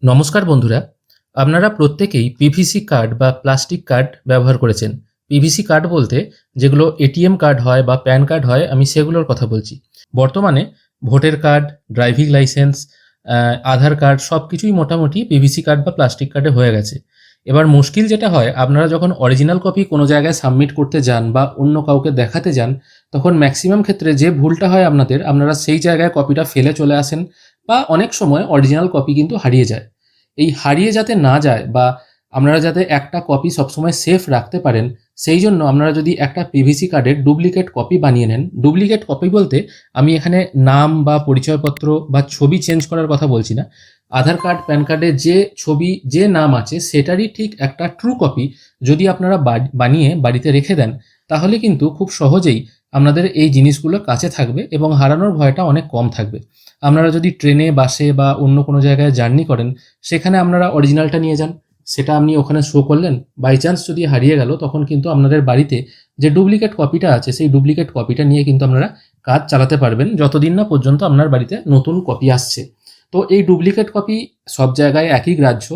নমস্কার বন্ধুরা, আপনারা প্রত্যেকেই পিভিসি কার্ড বা প্লাস্টিক কার্ড ব্যবহার করেছেন। পিভিসি কার্ড বলতে যেগুলো এটিএম কার্ড হয় বা প্যান কার্ড হয়, আমি সেগুলোর কথা বলছি। বর্তমানে ভোটার কার্ড, ড্রাইভিং লাইসেন্স, আধার কার্ড সব কিছুই মোটামুটি পিভিসি কার্ড বা প্লাস্টিক কার্ডে হয়ে গেছে। এবার মুশকিল যেটা হয়, আপনারা যখন অরিজিনাল কপি কোনো জায়গায় সাবমিট করতে যান বা অন্য কাউকে দেখাতে যান, তখন ম্যাক্সিমাম ক্ষেত্রে যে ভুলটা হয় আপনারা সেই জায়গায় কপিটা ফেলে চলে আসেন বা অনেক সময় অরিজিনাল কপি কিন্তু হারিয়ে যায়। এই হারিয়ে যাতে না যায় বা আপনারা যাতে একটা কপি সবসময় সেফ রাখতে পারেন, সেই জন্য আপনারা যদি একটা পিভিসি কার্ডের ডুপ্লিকেট কপি বানিয়ে নেন। ডুপ্লিকেট কপি বলতে আমি এখানে নাম বা পরিচয়পত্র বা ছবি চেঞ্জ করার কথা বলছি না। আধার কার্ড, প্যান কার্ডে যে ছবি, যে নাম আছে সেটারই ঠিক একটা ট্রু কপি যদি আপনারা বানিয়ে বাড়িতে রেখে দেন, তাহলে কিন্তু খুব সহজেই আপনাদের এই জিনিসগুলো কাছে থাকবে এবং হারানোর ভয়টা অনেক কম থাকবে। আপনারা যদি ট্রেনে, বাসে বা অন্য কোনো জায়গায় জার্নি করেন, সেখানে আপনারা অরিজিনালটা নিয়ে যান, সেটা আপনি ওখানে শো করলেন। বাই চান্স যদি হারিয়ে গেল, তখন কিন্তু আপনাদের বাড়িতে যে ডুপ্লিকেট কপিটা আছে সেই ডুপ্লিকেট কপিটা নিয়ে কিন্তু আপনারা কাজ চালাতে পারবেন, যতদিন না পর্যন্ত আপনার বাড়িতে নতুন কপি আসছে। তো এই ডুপ্লিকেট কপি সব জায়গায় একই গ্রাহ্য।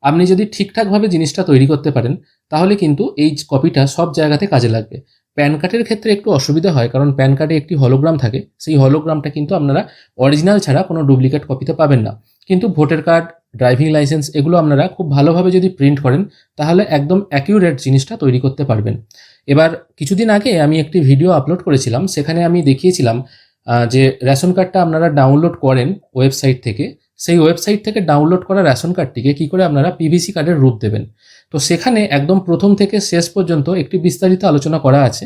আপনি যদি ঠিকঠাকভাবে জিনিসটা তৈরি করতে পারেন, তাহলে কিন্তু এই কপিটা সব জায়গাতে কাজে লাগবে। প্যান কার্ডের ক্ষেত্রে একটু অসুবিধা হয়, কারণ প্যান কার্ডে একটি হলোগ্রাম থাকে, সেই হলোগ্রামটা কিন্তু আপনারা অরিজিনাল ছাড়া কোনো ডুপ্লিকেট কপিতে পাবেন না। কিন্তু ভোটার কার্ড, ড্রাইভিং লাইসেন্স এগুলো আপনারা খুব ভালোভাবে যদি প্রিন্ট করেন, তাহলে একদম অ্যাকিউরেট জিনিসটা তৈরি করতে পারবেন। এবার কিছুদিন আগে আমি একটি ভিডিও আপলোড করেছিলাম, সেখানে আমি দেখিয়েছিলাম যে রেশন কার্ডটা আপনারা ডাউনলোড করেন ওয়েবসাইট থেকে, সেই ওয়েবসাইট থেকে ডাউনলোড করা রেশন কার্ডটিকে কী করে আপনারা পিভিসি কার্ডের রূপ দেবেন। তো সেখানে একদম প্রথম থেকে শেষ পর্যন্ত একটি বিস্তারিত আলোচনা করা আছে,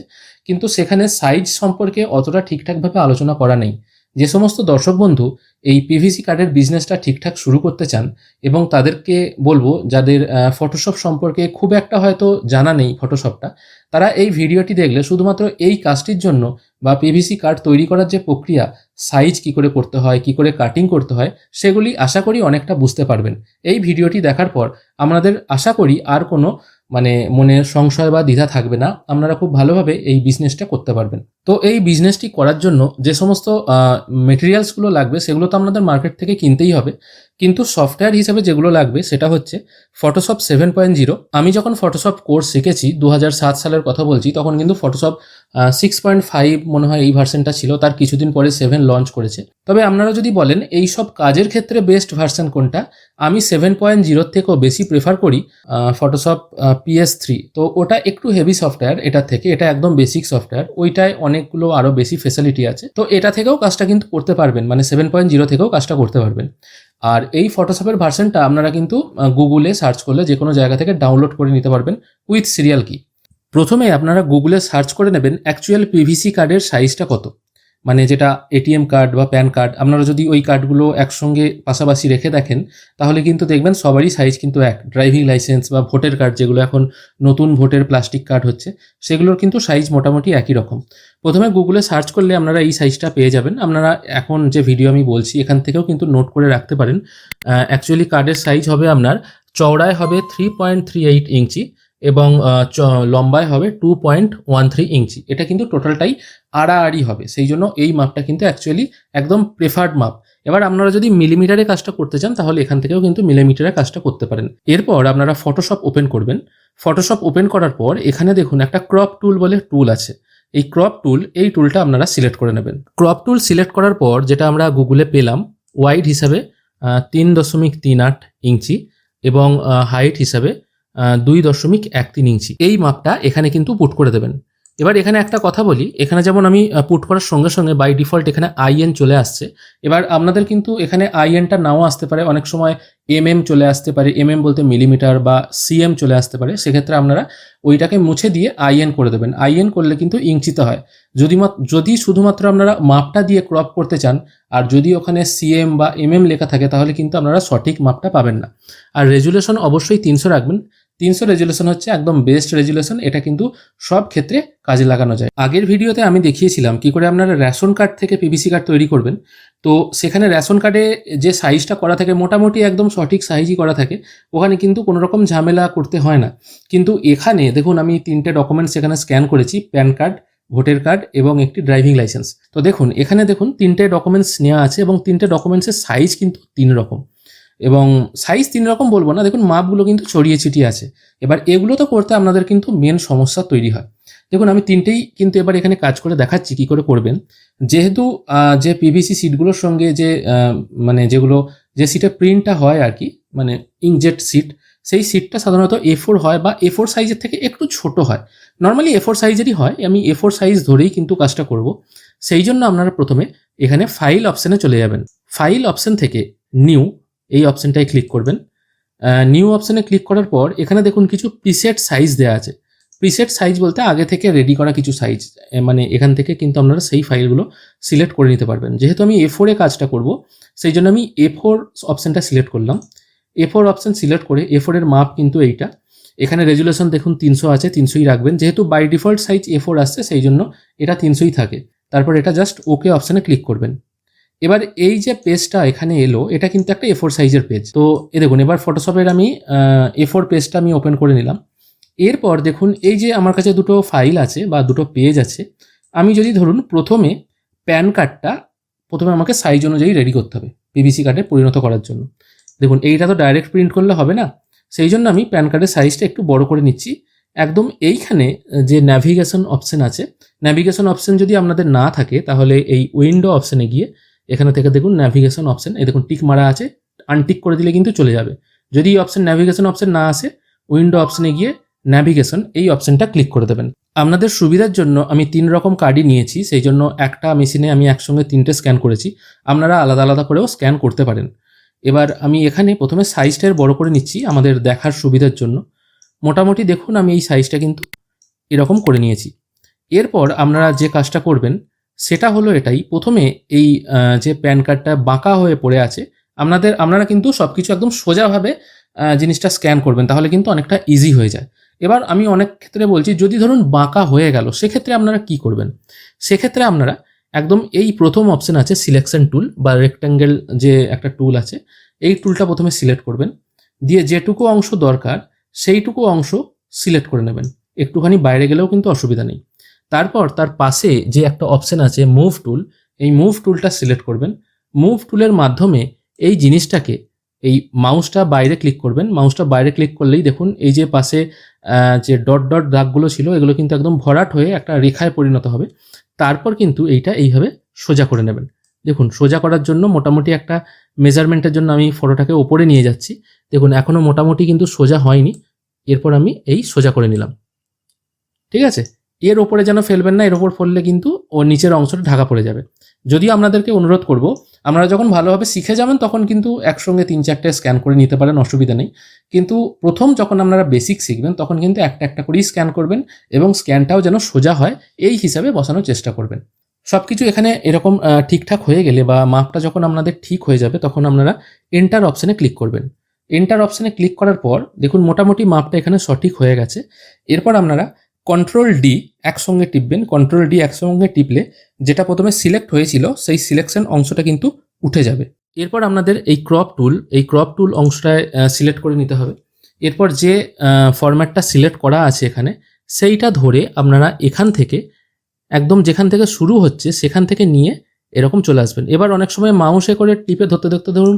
কিন্তু সেখানে সাইজ সম্পর্কে অতটা ঠিকঠাকভাবে আলোচনা করা নেই। যে সমস্ত দর্শক বন্ধু এই পিভিসি কার্ডের বিজনেসটা ঠিকঠাক শুরু করতে চান, এবং তাদেরকে বলবো যাদের ফটোশপ সম্পর্কে খুব একটা হয়তো জানা নেই ফটোশপটা, তারা এই ভিডিওটি দেখলে শুধুমাত্র এই কাজটির জন্য বা পিভিসি কার্ড তৈরি করার যে প্রক্রিয়া, সাইজ কী করে করতে হয়, কী করে কাটিং করতে হয়, সেগুলি আশা করি অনেকটা বুঝতে পারবেন। এই ভিডিওটি দেখার পর আপনাদের আশা করি আর কোনো মনে সংশয় বা দ্বিধা থাকবে না, আপনারা খুব ভালোভাবে এই বিজনেসটা করতে পারবেন। তো এই বিজনেসটি করার জন্য যে সমস্ত মেটেরিয়ালসগুলো লাগবে সেগুলো তো আপনাদের মার্কেট থেকে কিনতেই হবে, কিন্তু সফটওয়্যার হিসেবে যেগুলো লাগবে সেটা হচ্ছে ফটোশপ 7.0। আমি যখন ফটোশপ কোর্স শিখেছি 2007 সালের কথা বলছি, তখন কিন্তু ফটোশপ 6.5 মনে হয় এই ভার্সনটা ছিল, তার কিছুদিন পরে 7 লঞ্চ করেছে। তবে আপনারা যদি বলেন এই সব কাজের ক্ষেত্রে বেস্ট ভার্সন কোনটা, আমি 7.0 থেকেও বেশি প্রেফার করি ফটোশপ PS3। তো ওটা একটু হেভি সফটওয়্যার এটার থেকে, এটা একদম বেসিক সফটওয়্যার, ওইটায় অনেকগুলো আরও বেশি ফেসিলিটি আছে। তো এটা থেকেও কাজটা কিন্তু করতে পারবেন, 7.0 থেকেও কাজটা করতে পারবেন। আর এই ফটোশপের ভার্সনটা আপনারা কিন্তু গুগলে সার্চ করলে যে কোনো জায়গা থেকে ডাউনলোড করে নিতে পারবেন উইথ সিরিয়াল কি। প্রথমে আপনারা গুগলে সার্চ করে নেবেন অ্যাকচুয়াল পিভিসি কার্ডের সাইজটা কত, যেটা এটিএম কার্ড বা প্যান কার্ড। আপনারা যদি ওই কার্ডগুলো একসঙ্গে পাশাপাশি রেখে দেখেন, তাহলে কিন্তু দেখবেন সবারই সাইজ কিন্তু এক। ড্রাইভিং লাইসেন্স বা ভোটার কার্ড, যেগুলো এখন নতুন ভোটের প্লাস্টিক কার্ড হচ্ছে, সেগুলোর কিন্তু সাইজ মোটামুটি একই রকম। প্রথমে গুগলে সার্চ করলে আপনারা এই সাইজটা পেয়ে যাবেন। আপনারা এখন যে ভিডিও আমি বলছি এখান থেকেও কিন্তু নোট করে রাখতে পারেন। অ্যাকচুয়ালি কার্ডের সাইজ হবে আপনার চওড়ায় হবে 3.38 ইঞ্চি এবং লম্বায় হবে 2.13 ইঞ্চি। এটা কিন্তু টোটালটাই আড়াআড়ি হবে, সেই জন্য এই মাপটা কিন্তু অ্যাকচুয়ালি একদম প্রেফার্ড মাপ। এবার আপনারা যদি মিলিমিটারে কাজটা করতে চান, তাহলে এখান থেকেও কিন্তু মিলিমিটারে কাজটা করতে পারেন। এরপর আপনারা ফটোশপ ওপেন করবেন। ফটোশপ ওপেন করার পর এখানে দেখুন একটা ক্রপ টুল বলে টুল আছে। এই ক্রপ টুল, এই টুলটা আপনারা সিলেক্ট করে নেবেন। ক্রপ টুল সিলেক্ট করার পর যেটা আমরা গুগলে পেলাম, ওয়াইড হিসাবে 3.38 ইঞ্চি এবং হাইট হিসাবে 2.13 ইঞ্চি, এই মাপটা এখানে কিন্তু পুট করে দেবেন। এবার এখানে একটা কথা বলি, এখানে যেমন আমি পুট করার সঙ্গে সঙ্গে বাই ডিফল্ট এখানে আইএন চলে আসছে। এবার আপনাদের কিন্তু এখানে আইএনটা নাও আসতে পারে, অনেক সময় চলে আসতে পারে, বলতে মিলিমিটার, বা সিএম চলে আসতে পারে। সেক্ষেত্রে আপনারা ওইটাকে মুছে দিয়ে আইএন করে দেবেন। আইএন করলে কিন্তু ইঞ্চিতে হয়। যদি শুধুমাত্র আপনারা মাপটা দিয়ে ক্রপ করতে চান, আর যদি ওখানে সিএম বা লেখা থাকে, তাহলে কিন্তু আপনারা সঠিক মাপটা পাবেন না। আর রেজুলেশন অবশ্যই 300 রাখবেন। 300 রেজুলেশন হচ্ছে একদম বেস্ট রেজুলেশন, এটা কিন্তু সব ক্ষেত্রে কাজে লাগানো যায়। আগের ভিডিওতে আমি দেখিয়েছিলাম কি করে আপনারা রেশন কার্ড থেকে পিভিসি কার্ড তৈরি করবেন। তো সেখানে রেশন কার্ডে যে সাইজটা করা থাকে মোটামুটি একদম সঠিক সাইজই করা থাকে, ওখানে কিন্তু কোনো রকম ঝামেলা করতে হয় না। কিন্তু এখানে দেখুন আমি 3টে ডকুমেন্টস এখানে স্ক্যান করেছি, প্যান কার্ড, ভোটার কার্ড এবং একটি ড্রাইভিং লাইসেন্স। তো দেখুন এখানে দেখুন 3টে ডকুমেন্টস নেওয়া আছে এবং 3টে ডকুমেন্টসের সাইজ কিন্তু 3 রকম। এবং সাইজ 3 রকম বলবো না, দেখুন মাপগুলো কিন্তু ছড়িয়ে ছিটিয়ে আছে। এবার এগুলো তো করতে আপনাদের কিন্তু মেন সমস্যা তৈরি হয়। দেখুন আমি তিনটেই কিন্তু এবার এখানে কাজ করে দেখাচ্ছি কী করে করবেন। যেহেতু যে পিভিসি সিটগুলোর সঙ্গে যে মানে যেগুলো যে সিটের প্রিন্টটা হয় আর কি, মানে ইঙ্কজেট সিট, সেই সিটটা সাধারণত A4 হয় বা A4 সাইজের থেকে একটু ছোট হয়। নর্মালি A4 সাইজেরই হয়, আমি A4 সাইজ ধরেই কিন্তু কাজটা করব। সেই জন্য আপনারা প্রথমে এখানে ফাইল অপশানে চলে যাবেন। ফাইল অপশান থেকে নিউ এই অপশানটায় ক্লিক করবেন। নিউ অপশানে ক্লিক করার পর এখানে দেখুন কিছু প্রিসেট সাইজ দেওয়া আছে। প্রিসেট সাইজ বলতে আগে থেকে রেডি করা কিছু সাইজ, মানে এখান থেকে কিন্তু আপনারা সেই ফাইলগুলো সিলেক্ট করে নিতে পারবেন। যেহেতু আমি A4 এ কাজটা করব, সেই জন্য আমি A4 অপশানটা সিলেক্ট করলাম। A4 অপশান সিলেক্ট করে A4 এর মাপ কিন্তু এইটা। এখানে রেজুলেশন দেখুন 300 আছে, 300ই রাখবেন। যেহেতু বাই ডিফল্ট সাইজ A4 আসছে সেই জন্য এটা 300ই থাকে। তারপর এটা জাস্ট ওকে অপশানে ক্লিক করবেন। এবার এই যে পেজটা এখানে এলো, এটা কিন্তু একটা A4 সাইজের পেজ। তো দেখুন এবার ফটোশপের আমি A4 পেজটা আমি ওপেন করে নিলাম। এরপর দেখুন এই যে আমার কাছে দুটো ফাইল আছে বা দুটো পেজ আছে। আমি যদি ধরুন প্রথমে প্যান কার্ডটা প্রথমে আমাকে সাইজ অনুযায়ী রেডি করতে হবে পিভিসি কার্ডে পরিণত করার জন্য। দেখুন এইটা তো ডাইরেক্ট প্রিন্ট করলে হবে না, সেই জন্য আমি প্যান কার্ডের সাইজটা একটু বড় করে নিচ্ছি। একদম এইখানে যে ন্যাভিগেশন অপশান আছে, ন্যাভিগেশন অপশান যদি আপনাদের না থাকে তাহলে এই উইন্ডো অপশানে গিয়ে এখানে থেকে দেখুন ন্যাভিগেশন অপশান, এই দেখুন টিক মারা আছে, আনটিক করে দিলে কিন্তু চলে যাবে। যদি এই অপশান ন্যাভিগেশন অপশান না আসে, উইন্ডো অপশানে গিয়ে ন্যাভিগেশন এই অপশানটা ক্লিক করে দেবেন। আপনাদের সুবিধার জন্য আমি 3 রকম কার্ডই নিয়েছি, সেই জন্য একটা মেশিনে আমি একসঙ্গে 3টে স্ক্যান করেছি। আপনারা আলাদা আলাদা করেও স্ক্যান করতে পারেন। এবার আমি এখানে প্রথমে সাইজটা বড় করে নিচ্ছি আমাদের দেখার সুবিধার জন্য। মোটামুটি দেখুন আমি এই সাইজটা কিন্তু এরকম করে নিয়েছি। এরপর আপনারা যে কাজটা করবেন সেটা হলো এটাই, প্রথমে এই যে প্যান কার্ডটা বাঁকা হয়ে পড়ে আছে, আপনারা কিন্তু সব কিছু একদম সোজাভাবে জিনিসটা স্ক্যান করবেন, তাহলে কিন্তু অনেকটা ইজি হয়ে যায়। এবার আমি অনেক ক্ষেত্রে বলছি যদি ধরুন বাঁকা হয়ে গেল, সেক্ষেত্রে আপনারা কি করবেন? সেক্ষেত্রে আপনারা একদম এই প্রথম অপশান আছে সিলেকশন টুল বা রেক্ট্যাঙ্গেল যে একটা টুল আছে, এই টুলটা প্রথমে সিলেক্ট করবেন। দিয়ে যেটুকু অংশ দরকার সেইটুকু অংশ সিলেক্ট করে নেবেন, একটুখানি বাইরে গেলেও কিন্তু অসুবিধা নেই। তারপর তার পাশে যে একটা অপশান আছে মুভ টুল, এই মুভ টুলটা সিলেক্ট করবেন। মুভ টুলের মাধ্যমে এই জিনিসটাকে, এই মাউসটা বাইরে ক্লিক করবেন। মাউসটা বাইরে ক্লিক করলেই দেখুন এই যে পাশে যে ডট ডট দাগগুলো ছিল এগুলো কিন্তু একদম ভরাট হয়ে একটা রেখায় পরিণত হবে। তারপর কিন্তু এইটা এইভাবে সোজা করে নেবেন। দেখুন সোজা করার জন্য মোটামুটি একটা মেজারমেন্টের জন্য আমি ফটোটাকে ওপরে নিয়ে যাচ্ছি। দেখুন এখনও মোটামুটি কিন্তু সোজা হয়নি, এরপর আমি এই সোজা করে নিলাম। ঠিক আছে, এর ওপরে যেন ফেলবেন না, এর ওপর ফেললে কিন্তু ও নিচের অংশটা ঢাকা পড়ে যাবে। যদিও আপনাদেরকে অনুরোধ করব, আপনারা যখন ভালোভাবে শিখে যাবেন তখন কিন্তু একসঙ্গে 3-4টে স্ক্যান করে নিতে পারেন, অসুবিধা নেই। কিন্তু প্রথম যখন আপনারা বেসিক শিখবেন তখন কিন্তু একটা একটা করেই স্ক্যান করবেন এবং স্ক্যানটাও যেন সোজা হয় এই হিসাবে বসানোর চেষ্টা করবেন। সব কিছু এখানে এরকম ঠিকঠাক হয়ে গেলে বা মাপটা যখন আপনাদের ঠিক হয়ে যাবে তখন আপনারা এন্টার অপশানে ক্লিক করবেন। এন্টার অপশানে ক্লিক করার পর দেখুন মোটামুটি মাপটা এখানে সঠিক হয়ে গেছে। এরপর আপনারা কন্ট্রোল-D একসঙ্গে টিপবেন। কন্ট্রোল-D একসঙ্গে টিপলে যেটা প্রথমে সিলেক্ট হয়েছিল সেই সিলেকশন অংশটা কিন্তু উঠে যাবে। এরপর আপনাদের এই ক্রপ টুল অংশটায় সিলেক্ট করে নিতে হবে। এরপর যে ফরম্যাটটা সিলেক্ট করা আছে এখানে, সেইটা ধরে আপনারা এখান থেকে একদম যেখান থেকে শুরু হচ্ছে সেখান থেকে নিয়ে এরকম চলে আসবেন। এবার অনেক সময় মাউসে করে টিপে ধরতে ধরতে ধরুন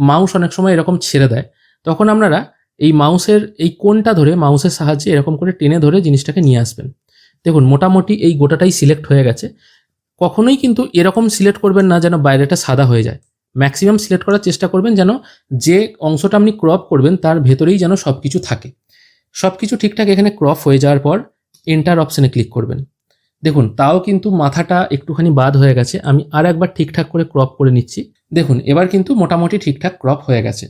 মাউস অনেক সময় এরকম ছেড়ে দেয়, তখন আপনারা এই মাউসের এই কোণটা ধরে মাউসের সাহায্যে এরকম করে টেনে ধরে জিনিসটাকে নিয়ে আসবেন। দেখুন মোটামুটি এই গোটাটাই সিলেক্ট হয়ে গেছে। কখনোই কিন্তু এরকম সিলেক্ট করবেন না যেন বাইরেটা সাদা হয়ে যায়। ম্যাক্সিমাম সিলেক্ট করার চেষ্টা করবেন যেন যে অংশটা আপনি ক্রপ করবেন তার ভেতরেই যেন সব কিছু থাকে। সব কিছু ঠিকঠাক এখানে ক্রপ হয়ে যাওয়ার পর এন্টার অপশানে ক্লিক করবেন। দেখুন তাও কিন্তু মাথাটা একটুখানি বাদ হয়ে গেছে, আমি আর একবার ঠিকঠাক করে ক্রপ করে নিচ্ছি। দেখুন এবার কিন্তু মোটামুটি ঠিকঠাক ক্রপ হয়ে গেছে।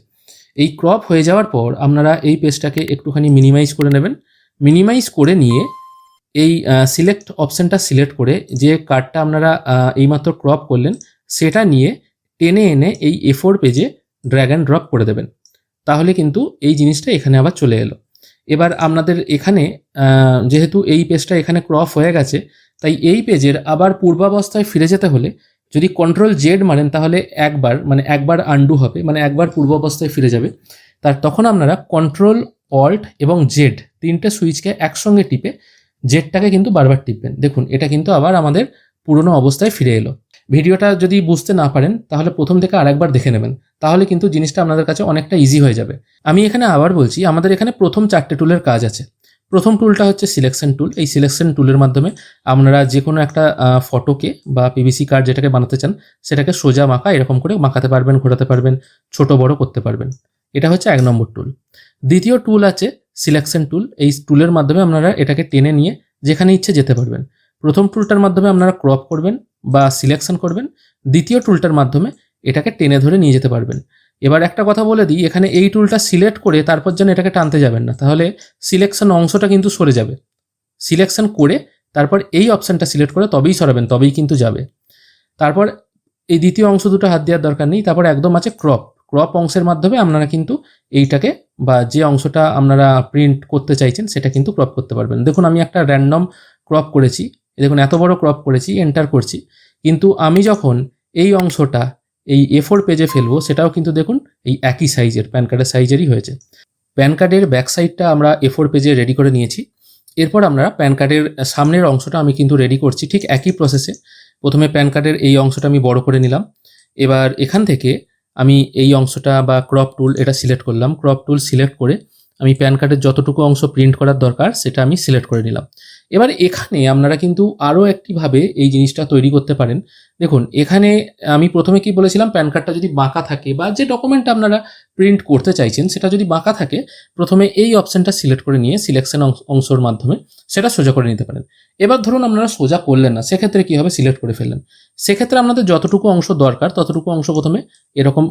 এই ক্রপ হয়ে যাওয়ার পর আপনারা এই পেজটাকে একটুখানি মিনিমাইজ করে নেবেন। মিনিমাইজ করে নিয়ে এই সিলেক্ট অপশানটা সিলেক্ট করে যে কার্ডটা আপনারা এইমাত্র ক্রপ করলেন সেটা নিয়ে টেনে এনে এই A4 পেজে ড্র্যাগ অ্যান্ড ড্রপ করে দেবেন। তাহলে কিন্তু এই জিনিসটা এখানে আবার চলে এলো। এবার আপনাদের এখানে যেহেতু এই পেজটা এখানে ক্রপ হয়ে গেছে, তাই এই পেজের আবার পূর্বাবস্থায় ফিরে যেতে হলে যদি Ctrl-Z মারেন তাহলে একবার আন্ডু হবে, মানে একবার পূর্বাবস্থায় ফিরে যাবে। তখন আপনারা Ctrl-Alt এবং Z 3টে সুইচকে একসঙ্গে টিপে জেডটাকে কিন্তু বারবার টিপবেন। দেখুন এটা কিন্তু আবার আমাদের পুরনো অবস্থায় ফিরে এলো। ভিডিওটা যদি বুঝতে না পারেন তাহলে প্রথম থেকে আরেকবার দেখে নেবেন, তাহলে কিন্তু জিনিসটা আপনাদের কাছে অনেকটা ইজি হয়ে যাবে। আমি এখানে আবার বলছি, আমাদের এখানে প্রথম 4টে টুলের কাজ আছে। প্রথম টুলটা হচ্ছে সিলেকশন টুল। এই সিলেকশন টুলের মাধ্যমে আপনারা যে কোনো একটা ফটোকে বা পিভিসি কার্ড যেটাকে বানাতে চান সেটাকে সোজা মাখা এরকম করে মাখাতে পারবেন, ঘোরাতে পারবেন, ছোট বড় করতে পারবেন। এটা হচ্ছে 1 নম্বর টুল। দ্বিতীয় টুল আছে সিলেকশন টুল। এই টুলের মাধ্যমে আপনারা এটাকে টেনে নিয়ে যেখানে ইচ্ছে যেতে পারবেন। প্রথম টুলটার মাধ্যমে আপনারা ক্রপ করবেন বা সিলেকশন করবেন, দ্বিতীয় টুলটার মাধ্যমে এটাকে টেনে ধরে নিয়ে যেতে পারবেন। এবার একটা কথা বলে দিই, এখানে এই টুলটা সিলেক্ট করে তারপর যেন এটাকে টানতে যাবেন না, তাহলে সিলেকশন অংশটা কিন্তু সরে যাবে। সিলেকশন করে তারপর এই অপশানটা সিলেক্ট করে তবেই সরাবেন, তবেই কিন্তু যাবে। তারপর এই দ্বিতীয় অংশ দুটো হাত দেওয়ার দরকার নেই। তারপর একদম আছে ক্রপ। ক্রপ অংশের মাধ্যমে আপনারা কিন্তু এইটাকে বা যে অংশটা আপনারা প্রিন্ট করতে চাইছেন সেটা কিন্তু ক্রপ করতে পারবেন। দেখুন আমি একটা র্যান্ডম ক্রপ করেছি, দেখুন এত বড় ক্রপ করেছি, এন্টার করছি, কিন্তু আমি যখন এই অংশটা এই A4 পেজে ফেলবো সেটাও কিন্তু দেখুন এই একই সাইজের, প্যান কার্ডের সাইজেরই হয়েছে। প্যান কার্ডের ব্যাক সাইডটা আমরা A4 পেজে রেডি করে নিয়েছি। এরপর আমরা প্যান কার্ডের সামনের অংশটা আমি কিন্তু রেডি করছি ঠিক একই প্রসেসে। প্রথমে প্যান কার্ডের এই অংশটা আমি বড় করে নিলাম। এবার এখান থেকে আমি এই অংশটা বা ক্রপ টুল এটা সিলেক্ট করলাম। ক্রপ টুল সিলেক্ট করে আমি প্যান কার্ডের যতটুকু অংশ প্রিন্ট করার দরকার সেটা আমি সিলেক্ট করে নিলাম। এবার এখানে আপনারা কিন্তু আরও একটিভাবে এই জিনিসটা তৈরি করতে পারেন। দেখুন এখানে আমি প্রথমে কি বলেছিলাম, প্যান কার্ডটা যদি বাঁকা থাকে বা যে ডকুমেন্ট আপনারা প্রিন্ট করতে চাইছেন সেটা যদি বাঁকা থাকে, প্রথমে এই অপশানটা সিলেক্ট করে নিয়ে সিলেকশন অংশের মাধ্যমে সেটা সোজা করে নিতে পারেন। এবার ধরুন আপনারা সোজা করলেন না, সেক্ষেত্রে কী হবে, সিলেক্ট করে ফেললেন। সেক্ষেত্রে আপনাদের যতটুকু অংশ দরকার ততটুকু অংশ প্রথমে এরকম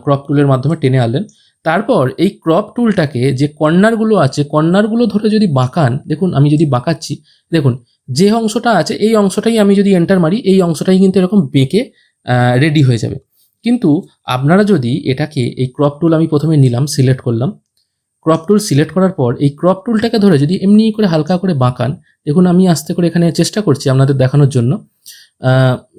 ক্রপ টুলের মাধ্যমে টেনে আনলেন। তারপর এই ক্রপ টুলটাকে যে কর্নারগুলো আছে, কর্নারগুলো ধরে যদি বাঁকান, দেখুন আমি যদি বাঁকাচ্ছি, দেখুন যে অংশটা আছে এই অংশটাই আমি যদি এন্টার মারি, এই অংশটাই কিন্তু এরকম বেঁকে রেডি হয়ে যাবে। কিন্তু আপনারা যদি এটাকে এই ক্রপ টুল আমি প্রথমে নিলাম, সিলেক্ট করলাম, ক্রপ টুল সিলেক্ট করার পর এই ক্রপ টুলটাকে ধরে যদি এমনি করে হালকা করে বাঁকান, দেখুন আমি আস্তে করে এখানে চেষ্টা করছি আপনাদের দেখানোর জন্য।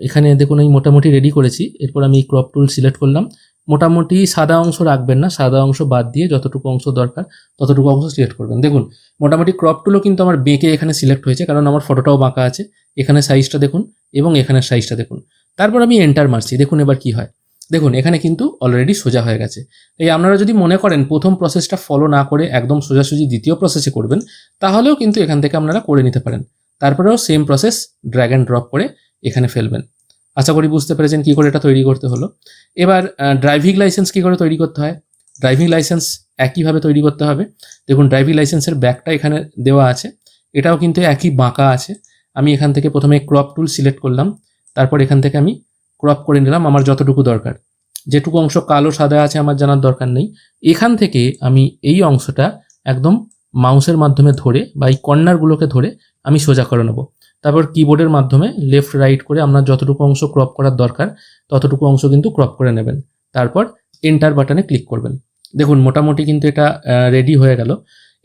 এখানে দেখুন আমি মোটামুটি রেডি করেছি। এরপর আমি এই ক্রপ টুল সিলেক্ট করলাম। মোটামুটি সাদা অংশ রাখবেন না, সাদা অংশ বাদ দিয়ে যতটুকু অংশ দরকার ততটুকু অংশ সিলেক্ট করবেন। দেখুন মোটামুটি ক্রপ টুলও কিন্তু আমার বেঁকে এখানে সিলেক্ট হয়েছে, কারণ আমার ফটোটাও বাঁকা আছে। এখানে সাইজটা দেখুন এবং এখানের সাইজটা দেখুন। তারপর আমি এন্টার মারছি, দেখুন এবার কি হয়। দেখুন এখানে কিন্তু অলরেডি সোজা হয়ে গেছে। এই আপনারা যদি মনে করেন প্রথম প্রসেসটা ফলো না করে একদম সোজাসুজি দ্বিতীয় প্রসেসে করবেন, তাহলেও কিন্তু এখান থেকে আপনারা করে নিতে পারেন। তারপরেও same process drag and drop করে এখানে ফেলবেন। আশা করি বুঝতে পেরেছেন কী করে এটা তৈরি করতে হলো। এবার ড্রাইভিং লাইসেন্স কী করে তৈরি করতে হয়, ড্রাইভিং লাইসেন্স একইভাবে তৈরি করতে হবে। দেখুন ড্রাইভিং লাইসেন্সের ব্যাকটা এখানে দেওয়া আছে, এটাও কিন্তু একই বাঁকা আছে। আমি এখান থেকে প্রথমে ক্রপ টুল সিলেক্ট করলাম, তারপর এখান থেকে আমি ক্রপ করে নিলাম আমার যতটুকু দরকার। যেটুকু অংশ কালো সাদা আছে আমার জানার দরকার নেই। এখান থেকে আমি এই অংশটা একদম মাউসের মাধ্যমে ধরে বা এই কর্নারগুলোকে ধরে আমি সোজা করে নেবো। তারপর কিবোর্ডের মাধ্যমে লেফট রাইট করে আপনার যতটুকু অংশ ক্রপ করার দরকার ততটুকু অংশ কিন্তু ক্রপ করে নেবেন। তারপর এন্টার বাটনে ক্লিক করবেন। দেখুন মোটামুটি কিন্তু এটা রেডি হয়ে গেল।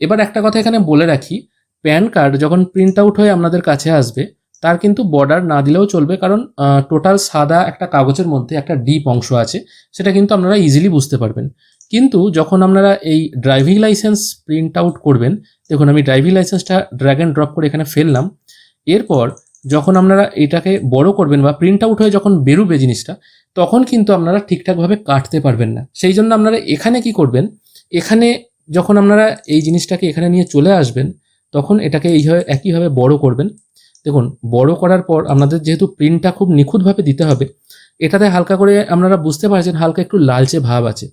এবার একটা কথা এখানে বলে রাখি, প্যান কার্ড যখন প্রিন্ট আউট হয়ে আপনাদের কাছে আসবে তার কিন্তু বর্ডার না দিলেও চলবে, কারণ টোটাল সাদা একটা কাগজের মধ্যে একটা ডিপ অংশ আছে, সেটা কিন্তু আপনারা ইজিলি বুঝতে পারবেন। কিন্তু যখন আপনারা এই ড্রাইভিং লাইসেন্স প্রিন্ট আউট করবেন, দেখুন আমি ড্রাইভিং লাইসেন্সটা ড্র্যাগ অ্যান্ড ড্রপ করে এখানে ফেললাম। এরপর যখন আপনারা এটাকে বড় করবেন বা প্রিন্ট আউট হয়ে যখন বেরোবে জিনিসটা, তখন কিন্তু আপনারা ঠিকঠাকভাবে কাটতে পারবেন না। সেই জন্য আপনারা এখানে কি করবেন, এখানে যখন আপনারা এই জিনিসটাকে এখানে নিয়ে চলে আসবেন তখন এটাকে এইভাবে একইভাবে বড় করবেন। দেখুন বড় করার পর আপনাদের যেহেতু প্রিন্টটা খুব নিখুঁতভাবে দিতে হবে, এটাতে হালকা করে আপনারা বুঝতে পারছেন হালকা একটু লালচে ভাব আছে।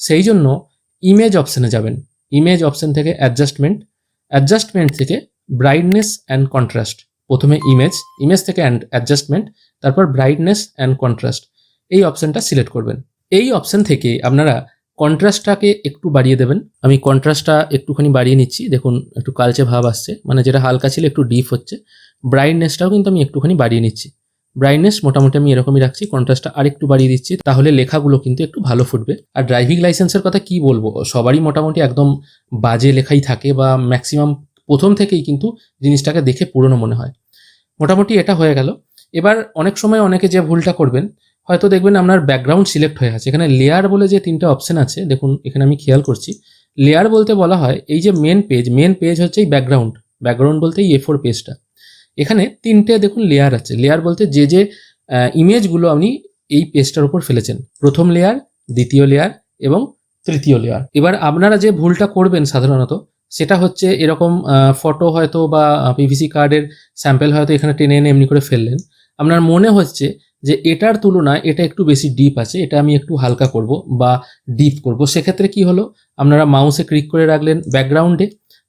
সেই জন্য ইমেজ অপশানে যাবেন। ইমেজ অপশান থেকে অ্যাডজাস্টমেন্ট থেকে ব্রাইটনেস অ্যান্ড কন্ট্রাস্ট, প্রথমে ইমেজ থেকে অ্যাডজাস্টমেন্ট, তারপর ব্রাইটনেস অ্যান্ড কন্ট্রাস্ট, এই অপশানটা সিলেক্ট করবেন। এই অপশান থেকে আপনারা কন্ট্রাস্টটাকে একটু বাড়িয়ে দেবেন। আমি কন্ট্রাস্টটা একটুখানি বাড়িয়ে নিচ্ছি, দেখুন একটু কালচে ভাব আসছে, মানে যেটা হালকা ছিল একটু ডিপ হচ্ছে। ব্রাইটনেসটাও কিন্তু আমি একটুখানি বাড়িয়ে নিচ্ছি। ব্রাইটনেস মোটামুটি আমি এরকমই রাখছি, কন্ট্রাস্টটা আরেকটু বাড়িয়ে দিচ্ছি, তাহলে লেখাগুলো কিন্তু একটু ভালো ফুটবে। আর ড্রাইভিং লাইসেন্সের কথা কি বলবো, সবারই মোটামুটি একদম বাজে লেখাই থাকে বা ম্যাক্সিমাম প্রথম থেকেই কিন্তু জিনিসটাকে দেখে পুরনো মনে হয়। মোটামুটি এটা হয়ে গেল। এবার অনেক সময় অনেকে যে ভুলটা করবেন, হয়তো দেখবেন আপনার ব্যাকগ্রাউন্ড সিলেক্ট হয়ে আছে, এখানে লেয়ার বলে যে 3টে অপশান আছে, দেখুন এখানে আমি খেয়াল করছি। লেয়ার বলতে বলা হয় এই যে মেন পেজ হচ্ছে এই ব্যাকগ্রাউন্ড বলতে এই A4 পেজটা। এখানে 3টে দেখুন লেয়ার আছে। লেয়ার বলতে যে ইমেজগুলো আপনি এই পেজটার উপর ফেলেছেন, প্রথম লেয়ার, দ্বিতীয় লেয়ার এবং তৃতীয় লেয়ার। এবার আপনারা যে ভুলটা করবেন সাধারণত সেটা হচ্ছে এরকম ফটো হয়তো বা পিভিসি কার্ডের স্যাম্পেল হয়তো এখানে টেনে এনে এমনি করে ফেললেন, আপনার মনে হচ্ছে যে এটার তুলনায় এটা একটু বেশি ডিপ আছে, এটা আমি একটু হালকা করব বা ডিপ করব। সেক্ষেত্রে কি হলো, আপনারা মাউসে ক্লিক করে রাখলেন ব্যাকগ্রাউন্ডে,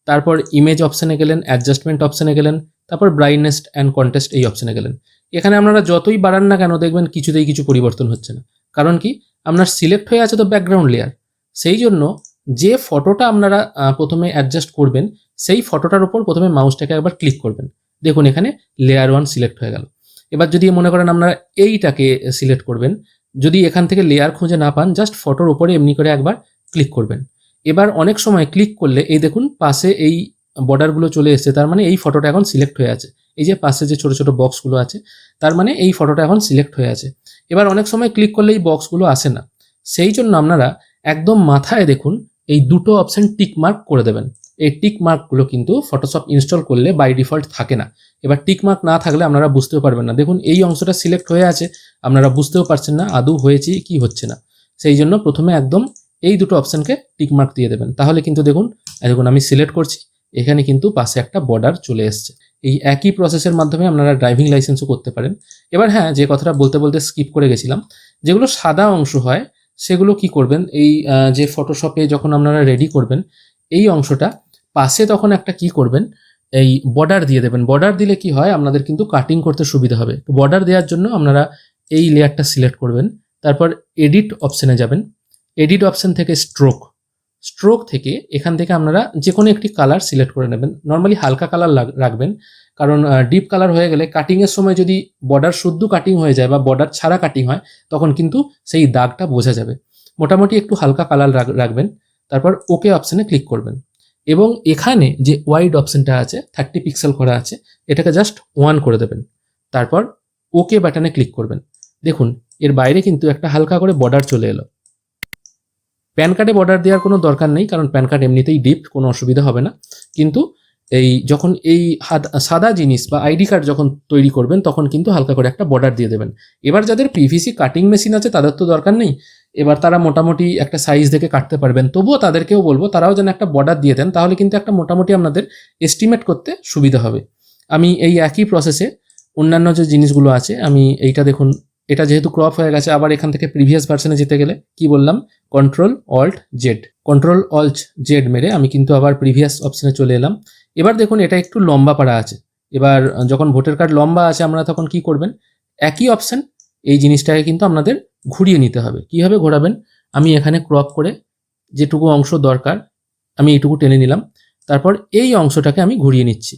তারপর ইমেজ অপশানে গেলেন, অ্যাডজাস্টমেন্ট অপশানে গেলেন, তারপর ব্রাইটনেস অ্যান্ড কন্ট্রাস্ট এই অপশানে গেলেন। এখানে আপনারা যতই বাড়ান না কেন দেখবেন কিছুতেই কিছু পরিবর্তন হচ্ছে না। কারণ কি, আপনার সিলেক্ট হয়ে আছে তো ব্যাকগ্রাউন্ড লেয়ার। সেই জন্য যে ফটোটা আপনারা প্রথমে অ্যাডজাস্ট করবেন সেই ফটোটার উপর প্রথমে মাউসটাকে একবার ক্লিক করবেন। দেখুন এখানে লেয়ার 1 সিলেক্ট হয়ে গেল। এবার যদি মনে করেন আপনারা এইটাকে সিলেক্ট করবেন, যদি এখান থেকে লেয়ার খুঁজে না পান, জাস্ট ফটোর উপরে এমনি করে একবার ক্লিক করবেন। এবার অনেক সময় ক্লিক করলে এই দেখুন পাশে এই বর্ডারগুলো চলে এসেছে, তার মানে এই ফটোটা এখন সিলেক্ট হয়ে আছে। এই যে পাশে যে ছোট ছোট বক্সগুলো আছে, তার মানে এই ফটোটা এখন সিলেক্ট হয়ে আছে। এবার অনেক সময় ক্লিক করলে এই বক্সগুলো আসে না, সেই জন্য আপনারা একদম মাথায় দেখুন এই দুটো অপশন টিক মার্ক করে দেবেন। এই টিক মার্কগুলো কিন্তু ফটোশপ ইনস্টল করলে বাই ডিফল্ট থাকে না। এবার টিক মার্ক না থাকলে আপনারা বুঝতেও পারবেন না। দেখুন এই অংশটা সিলেক্ট হয়ে আছে, আপনারা বুঝতেও পারছেন না আদৌ হয়েছে কি হচ্ছে না। সেই জন্য প্রথমে একদম এই দুটো অপশনকে টিক মার্ক দিয়ে দেবেন, তাহলে কিন্তু দেখুন আমি সিলেক্ট করছি, এখানে কিন্তু পাশে একটা বর্ডার চলে এসছে। এই একই প্রসেসের মাধ্যমে আপনারা ড্রাইভিং লাইসেন্সও করতে পারেন। এবার হ্যাঁ, যে কথাটা বলতে বলতে স্কিপ করে গেছিলাম, যেগুলো সাদা অংশ হয় সেগুলো কি করবেন, এই যে ফটোশপে যখন আপনারা রেডি করবেন এই অংশটা পাশে তখন একটা কি করবেন, এই বর্ডার দিয়ে দেবেন। বর্ডার দিলে কি হয়, আপনাদের কিন্তু কাটিং করতে সুবিধা হবে। তো বর্ডার দেওয়ার জন্য আপনারা এই লেয়ারটা সিলেক্ট করবেন, তারপর এডিট অপশানে যাবেন। এডিট অপশান থেকে স্ট্রোক থেকে এখান থেকে আপনারা যে কোনো একটি কালার সিলেক্ট করে নেবেন। নর্মালি হালকা কালার রাখবেন, কারণ ডিপ কালার হয়ে গেলে কাটিংয়ের সময় যদি বর্ডার শুদ্ধ কাটিং হয়ে যায় বা বর্ডার ছাড়া কাটিং হয় তখন কিন্তু সেই দাগটা বোঝা যাবে। মোটামুটি একটু হালকা কালার রাখবেন, তারপর ওকে অপশানে ক্লিক করবেন এবং এখানে যে ওয়াইড অপশানটা আছে 30 পিক্সেল করা আছে, এটাকে জাস্ট 1 করে দেবেন, তারপর ওকে বাটনে ক্লিক করবেন। দেখুন এর বাইরে কিন্তু একটা হালকা করে বর্ডার চলে এলো। প্যান কার্ডে বর্ডার দেওয়ার কোনো দরকার নেই, কারণ প্যান কার্ড এমনিতেই ডিপ, কোনো অসুবিধা হবে না। কিন্তু এই যখন এই সাদা জিনিস বা আইডি কার্ড যখন তৈরি করবেন তখন কিন্তু হালকা করে একটা বর্ডার দিয়ে দেবেন। এবার যাদের পিভিসি কাটিং মেশিন আছে তাদের তো দরকার নেই, এবার তারা মোটামুটি একটা সাইজ দেখে কাটতে পারবেন। তবুও তাদেরকেও বলবো তারাও যেন একটা বর্ডার দিয়ে দেন, তাহলে কিন্তু একটা মোটামুটি আপনাদের এস্টিমেট করতে সুবিধা হবে। আমি এই একই প্রসেসে অন্যান্য যে জিনিসগুলো আছে, আমি এইটা দেখুন, এটা যেহেতু ক্রপ হয়ে গেছে, আবার এখান থেকে প্রিভিয়াস ভার্সনে যেতে গেলে কি বললাম, কন্ট্রোল অল্ট জেড মেরে আমি কিন্তু আবার প্রিভিয়াস অপশনে চলে এলাম। এবার দেখুন এটা একটু লম্বা পাড়া আছে। এবার যখন ভোটার কার্ড লম্বা আছে আপনারা তখন কি করবেন, একই অপশন এই জিনিসটাকে কিন্তু আপনাদের ঘুরিয়ে নিতে হবে। কিভাবে ঘোরাবেন, আমি এখানে ক্রপ করে যেটুকু অংশ দরকার আমি এইটুকু টেনে নিলাম, তারপর এই অংশটাকে আমি ঘুরিয়ে নিচ্ছি।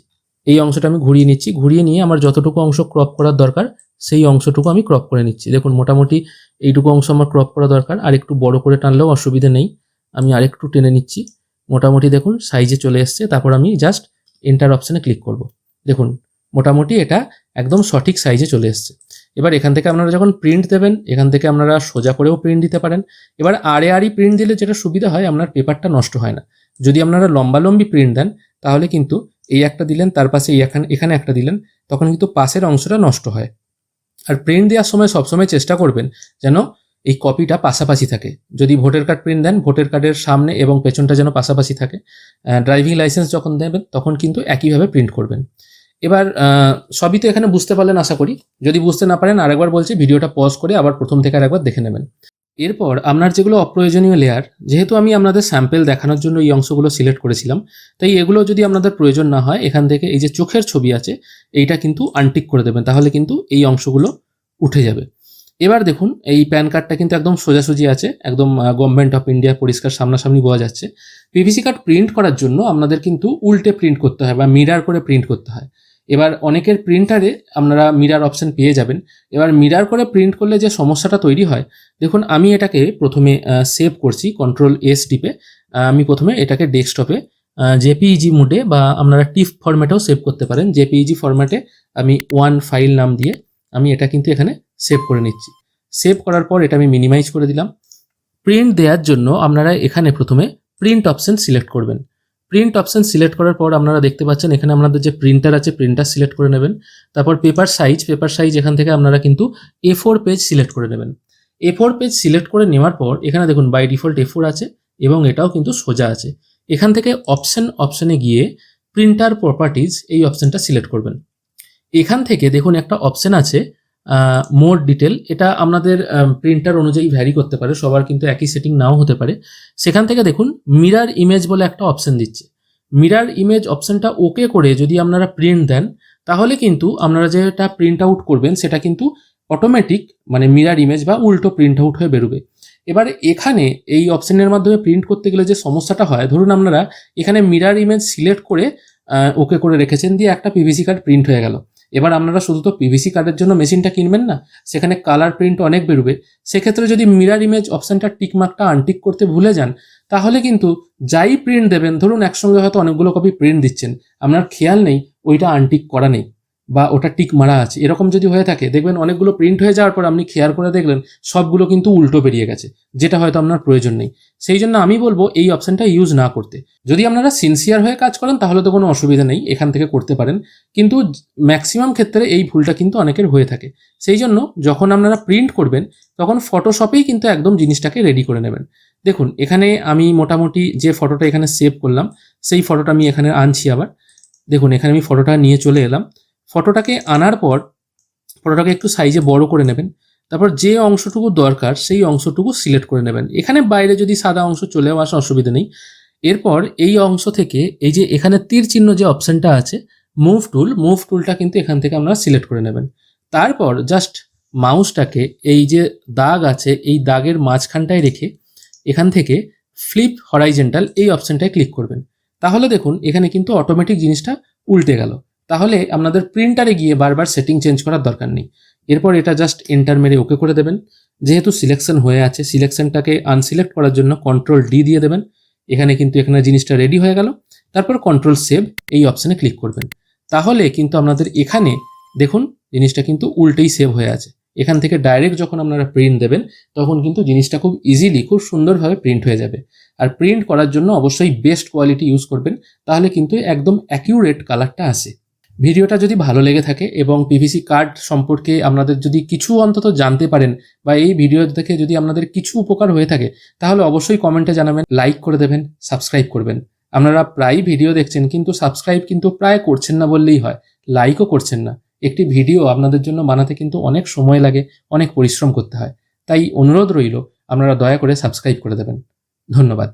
ঘুরিয়ে নিয়ে আমার যতটুকু অংশ ক্রপ করার দরকার সেই অংশটুকু আমি ক্রপ করে নিচ্ছি। দেখুন মোটামুটি এইটুকু অংশ আমার ক্রপ করা দরকার, আর একটু বড় করে টানলেও অসুবিধা নেই। আমি আরেকটু টেনে নিচ্ছি, মোটামুটি দেখুন সাইজে চলে এসছে। তারপর আমি জাস্ট এন্টার অপশানে ক্লিক করব। দেখুন মোটামুটি এটা একদম সঠিক সাইজে চলে এসছে। এবার এখান থেকে আপনারা যখন প্রিন্ট দেবেন, এখান থেকে আপনারা সোজা করেও প্রিন্ট দিতে পারেন। এবার আড়ে প্রিন্ট দিলে যেটা সুবিধা হয়, আপনার পেপারটা নষ্ট হয় না। যদি আপনারা লম্বালম্বি প্রিন্ট দেন তাহলে কিন্তু এই একটা দিলেন, তার পাশে এখানে একটা দিলেন, তখন কিন্তু পাশের অংশটা নষ্ট হয়। আর প্রিন্ট দেওয়ার সময় সবসময় চেষ্টা করবেন যেন এই কপিটা পাশাপাশি থাকে। যদি ভোটার কার্ড প্রিন্ট দেন, ভোটার কার্ডের সামনে এবং পেছনটা যেন পাশাপাশি থাকে। ড্রাইভিং লাইসেন্স যখন দেবেন তখন কিন্তু একইভাবে প্রিন্ট করবেন। এবার সবই তো এখানে বুঝতে পারলেন আশা করি। যদি বুঝতে না পারেন আরেকবার বলছি, ভিডিওটা পজ করে আবার প্রথম থেকে আরেকবার দেখে নেবেন। এরপর আপনার যেগুলো অপ্রয়োজনীয় লেয়ার, যেহেতু আমি আপনাদের স্যাম্পল দেখানোর জন্য এই অংশগুলো সিলেক্ট করেছিলাম, তাই এগুলো যদি আপনাদের প্রয়োজন না হয়, এখান থেকে এই যে চোখের ছবি আছে এইটা কিন্তু আনটিক করে দেবেন, তাহলে কিন্তু এই অংশগুলো উঠে যাবে। এবার দেখুন এই প্যান কার্ডটা কিন্তু একদম সোজাসুজি আছে, একদম গভর্নমেন্ট অফ ইন্ডিয়া পরিষ্কার সামনাসামনি বোঝা যাচ্ছে। পিভিসি কার্ড প্রিন্ট করার জন্য আপনাদের কিন্তু উল্টে প্রিন্ট করতে হয় বা মিরার করে প্রিন্ট করতে হয়। এবার অনেকের প্রিন্টারে আপনারা মিরার অপশন পেয়ে যাবেন। এবার মিরার করে প্রিন্ট করলে যে সমস্যাটা তৈরি হয়, দেখুন আমি এটাকে প্রথমে সেভ করছি কন্ট্রোল এস টিপে। আমি প্রথমে এটাকে ডেস্কটপে জেপিইজি মোডে বা আপনারা টিফ ফরম্যাটেও সেভ করতে পারেন। জেপিইজি ফরম্যাটে আমি 1 ফাইল নাম দিয়ে আমি এটা কিন্তু এখানে সেভ করে নিচ্ছি। সেভ করার পর এটা আমি মিনিমাইজ করে দিলাম। প্রিন্ট দেওয়ার জন্য আপনারা এখানে প্রথমে প্রিন্ট অপশন সিলেক্ট করবেন। প্রিন্ট অপশন সিলেক্ট করার পর আপনারা দেখতে পাচ্ছেন এখানে আপনাদের যে প্রিন্টার আছে প্রিন্টার সিলেক্ট করে নেবেন। তারপর পেপার সাইজ এখান থেকে আপনারা কিন্তু A4 পেজ সিলেক্ট করে নেবেন। A4 পেজ সিলেক্ট করে নেওয়ার পর এখানে দেখুন বাই ডিফল্ট A4 আছে এবং এটাও কিন্তু সোজা আছে। এখান থেকে অপশনে গিয়ে প্রিন্টার প্রপার্টিজ এই অপশনটা সিলেক্ট করবেন। এখান থেকে দেখুন একটা অপশন আছে মোর ডিটেল, এটা আপনাদের প্রিন্টার অনুযায়ী ভ্যারি করতে পারে, সবার কিন্তু একই সেটিং নাও হতে পারে। সেখান থেকে দেখুন মিরার ইমেজ বলে একটা অপশন দিচ্ছে। মিরার ইমেজ অপশনটা ওকে করে যদি আপনারা প্রিন্ট দেন তাহলে কিন্তু আপনারা যেটা প্রিন্ট আউট করবেন সেটা কিন্তু অটোমেটিক মানে মিরার ইমেজ বা উল্টো প্রিন্ট আউট হয়ে বেরোবে। এবার এখানে এই অপশনের মাধ্যমে প্রিন্ট করতে গেলে যে সমস্যাটা হয়, ধরুন আপনারা এখানে মিরার ইমেজ সিলেক্ট করে ওকে করে রেখেছেন, দিয়ে একটা পিভিসি কার্ড প্রিন্ট হয়ে গেল। এবার আপনারা শুধু তো পিভিসি কার্ডের জন্য মেশিনটা কিনবেন না, সেখানে কালার প্রিন্ট অনেক বেরোবে। সেক্ষেত্রে যদি মিরার ইমেজ অপশনটা টিকমার্কটা আনটিক করতে ভুলে যান তাহলে কিন্তু যাই প্রিন্ট দেবেন, ধরুন একসঙ্গে হয়তো অনেকগুলো কপি প্রিন্ট দিচ্ছেন, আপনার খেয়াল নেই ওইটা আনটিক করা নেই বা ওটা টিক মারা আছে, এরকম যদি হয়ে থাকে দেখবেন অনেকগুলো প্রিন্ট হয়ে যাওয়ার পর আপনি খেয়াল করে দেখলেন সবগুলো কিন্তু উল্টো বেরিয়ে গেছে, যেটা হয়তো আপনার প্রয়োজন নেই। সেই জন্য আমি বলবো এই অপশনটা ইউজ না করতে। যদি আপনারা সিনসিয়ার হয়ে কাজ করেন তাহলে তো কোনো অসুবিধা নেই, এখান থেকে করতে পারেন, কিন্তু ম্যাক্সিমাম ক্ষেত্রে এই ভুলটা কিন্তু অনেকের হয়ে থাকে। সেই জন্য যখন আপনারা প্রিন্ট করবেন তখন ফটোশপেই কিন্তু একদম জিনিসটাকে রেডি করে নেবেন। দেখুন এখানে আমি মোটামুটি যে ফটোটা এখানে সেভ করলাম সেই ফটোটা আমি এখানে আনছি। আবার দেখুন এখানে আমি ফটোটা নিয়ে চলে এলাম। ফটোটাকে আনার পর ফটোটাকে একটু সাইজে বড় করে নেবেন। তারপর যে অংশটুকু দরকার সেই অংশটুকু সিলেক্ট করে নেবেন। এখানে বাইরে যদি সাদা অংশ চলেও আসে অসুবিধা নেই। এরপর এই অংশ থেকে এই যে এখানে তীর চিহ্ন যে অপশনটা আছে মুভ টুলটা কিন্তু এখান থেকে আপনারা সিলেক্ট করে নেবেন। তারপর জাস্ট মাউসটাকে এই যে দাগ আছে এই দাগের মাঝখানটায় রেখে এখান থেকে ফ্লিপ হরাইজেন্টাল এই অপশনটায় ক্লিক করবেন। তাহলে দেখুন এখানে কিন্তু অটোমেটিক জিনিসটা উল্টে গেল। তাহলে আপনাদের প্রিন্টারে গিয়ে বারবার সেটিং চেঞ্জ করার দরকার নেই। এরপর এটা জাস্ট এন্টার মেরে ওকে করে দেবেন। যেহেতু সিলেকশন হয়ে আছে সিলেকশনটাকে আনসিলেক্ট করার জন্য কন্ট্রোল-D দিয়ে দেবেন। এখানে জিনিসটা রেডি হয়ে গেল। তারপর কন্ট্রোল-সেভ এই অপশানে ক্লিক করবেন। তাহলে কিন্তু আপনাদের এখানে দেখুন জিনিসটা কিন্তু উল্টেই সেভ হয়ে আছে। এখান থেকে ডাইরেক্ট যখন আপনারা প্রিন্ট দেবেন তখন কিন্তু জিনিসটা খুব ইজিলি খুব সুন্দরভাবে প্রিন্ট হয়ে যাবে। আর প্রিন্ট করার জন্য অবশ্যই বেস্ট কোয়ালিটি ইউজ করবেন, তাহলে কিন্তু একদম অ্যাকিউরেট কালারটা আসে। ভিডিওটা যদি ভালো লেগে থাকে এবং পিভিসি কার্ড সম্পর্কে আপনাদের যদি কিছু অন্তত জানতে পারেন বা এই ভিডিও দেখে যদি আপনাদের কিছু উপকার হয়ে থাকে তাহলে অবশ্যই কমেন্টে জানাবেন, লাইক করে দেবেন, সাবস্ক্রাইব করবেন। আপনারা প্রায় ভিডিও দেখছেন কিন্তু সাবস্ক্রাইব কিন্তু প্রায় করছেন না বললেই হয়, লাইকও করছেন না। একটি ভিডিও আপনাদের জন্য বানাতে কিন্তু অনেক সময় লাগে, অনেক পরিশ্রম করতে হয়। তাই অনুরোধ রইল আপনারা দয়া করে সাবস্ক্রাইব করে দেবেন। ধন্যবাদ।